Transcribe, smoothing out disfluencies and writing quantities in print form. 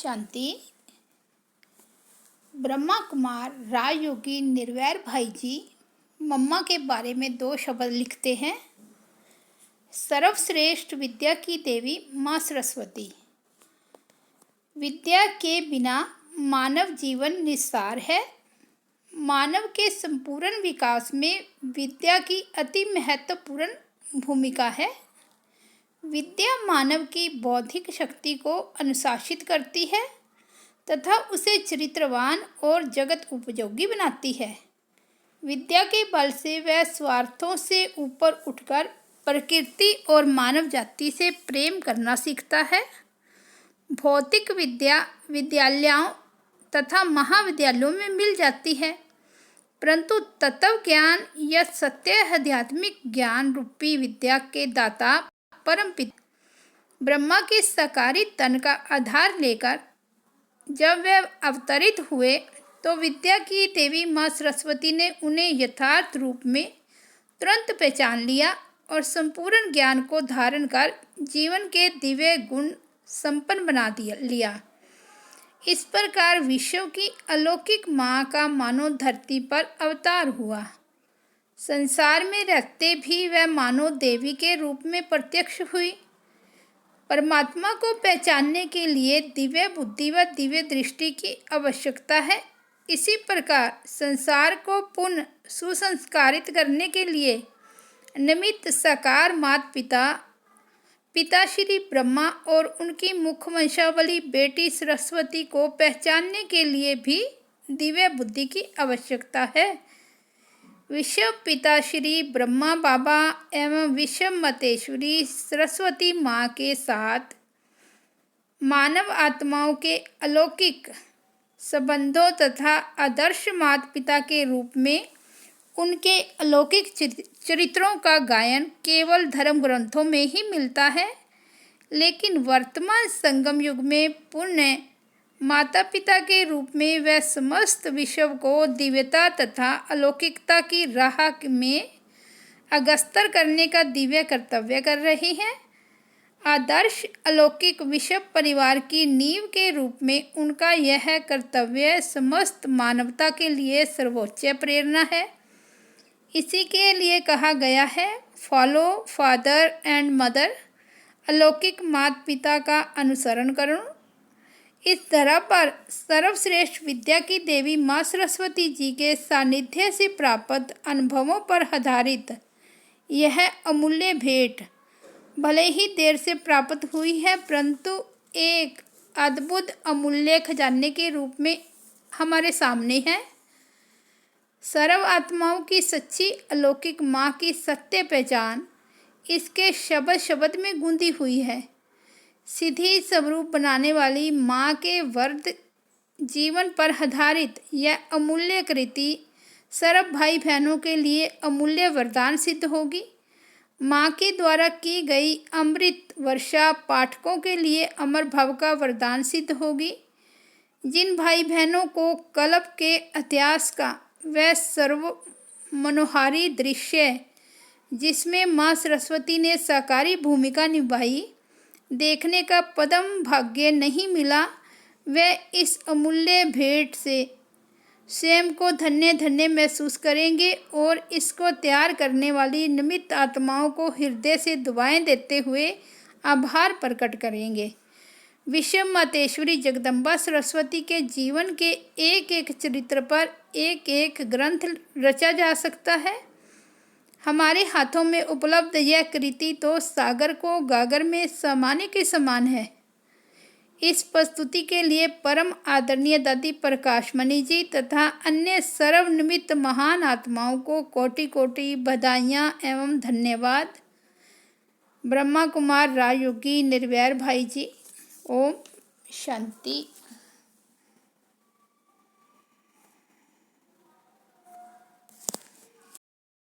शांति। ब्रह्मा कुमार राजयोगी निर्वैर भाई जी मम्मा के बारे में 2 शब्द लिखते हैं। सर्वश्रेष्ठ विद्या की देवी माँ सरस्वती। विद्या के बिना मानव जीवन निस्सार है। मानव के संपूर्ण विकास में विद्या की अति महत्वपूर्ण भूमिका है। विद्या मानव की बौद्धिक शक्ति को अनुशासित करती है तथा उसे चरित्रवान और जगत उपयोगी बनाती है। विद्या के बल से वह स्वार्थों से ऊपर उठकर प्रकृति और मानव जाति से प्रेम करना सीखता है। भौतिक विद्या विद्यालयों तथा महाविद्यालयों में मिल जाती है, परंतु तत्व ज्ञान या सत्य आध्यात्मिक ज्ञान रूपी विद्या के दाता परमपिता ब्रह्मा के साकारी तन का आधार लेकर जब वे अवतरित हुए तो विद्या की देवी माँ सरस्वती ने उन्हें यथार्थ रूप में तुरंत पहचान लिया और संपूर्ण ज्ञान को धारण कर जीवन के दिव्य गुण संपन्न बना लिया। इस प्रकार विश्व की अलौकिक माँ का मानव धरती पर अवतार हुआ। संसार में रहते भी वह मानव देवी के रूप में प्रत्यक्ष हुई। परमात्मा को पहचानने के लिए दिव्य बुद्धि व दिव्य दृष्टि की आवश्यकता है। इसी प्रकार संसार को पुनः सुसंस्कारित करने के लिए निमित्त साकार माता पिता श्री ब्रह्मा और उनकी मुख वंशावली बेटी सरस्वती को पहचानने के लिए भी दिव्य बुद्धि की आवश्यकता है। विश्व पिता श्री ब्रह्मा बाबा एवं विश्व मतेश्वरी सरस्वती माँ के साथ मानव आत्माओं के अलौकिक संबंधों तथा आदर्श माता पिता के रूप में उनके अलौकिक चरित्रों का गायन केवल धर्म ग्रंथों में ही मिलता है, लेकिन वर्तमान संगम युग में पुण्य माता पिता के रूप में वह समस्त विश्व को दिव्यता तथा अलौकिकता की राह में अग्रसर करने का दिव्य कर्तव्य कर रही हैं। आदर्श अलौकिक विश्व परिवार की नींव के रूप में उनका यह कर्तव्य समस्त मानवता के लिए सर्वोच्च प्रेरणा है। इसी के लिए कहा गया है, फॉलो फादर एंड मदर, अलौकिक माता पिता का अनुसरण करो। इस धरा पर सर्वश्रेष्ठ विद्या की देवी माँ सरस्वती जी के सानिध्य से प्राप्त अनुभवों पर आधारित यह अमूल्य भेंट भले ही देर से प्राप्त हुई है, परंतु एक अद्भुत अमूल्य खजाने के रूप में हमारे सामने है। सर्व आत्माओं की सच्ची अलौकिक माँ की सत्य पहचान इसके शब्द शब्द में गूंजी हुई है। सीधी स्वरूप बनाने वाली माँ के वर्द जीवन पर आधारित यह अमूल्य कृति सर्व भाई बहनों के लिए अमूल्य वरदान सिद्ध होगी। माँ के द्वारा की गई अमृत वर्षा पाठकों के लिए अमर भव का वरदान सिद्ध होगी। जिन भाई बहनों को कल्प के इतिहास का वह सर्व मनोहारी दृश्य जिसमें माँ सरस्वती ने साकारी भूमिका निभाई देखने का परम भाग्य नहीं मिला, वह इस अमूल्य भेंट से स्वयं को धन्य धन्य महसूस करेंगे और इसको तैयार करने वाली निमित्त आत्माओं को हृदय से दुआएं देते हुए आभार प्रकट करेंगे। विश्व मातेश्वरी जगदम्बा सरस्वती के जीवन के एक एक चरित्र पर एक एक ग्रंथ रचा जा सकता है। हमारे हाथों में उपलब्ध यह कृति तो सागर को गागर में समाने के समान है। इस प्रस्तुति के लिए परम आदरणीय दादी प्रकाशमणि जी तथा अन्य सर्वनिमित्त महान आत्माओं को कोटि कोटि बधाइयाँ एवं धन्यवाद। ब्रह्मा कुमार राजयोगी निर्वैर भाई जी। ओम शांति।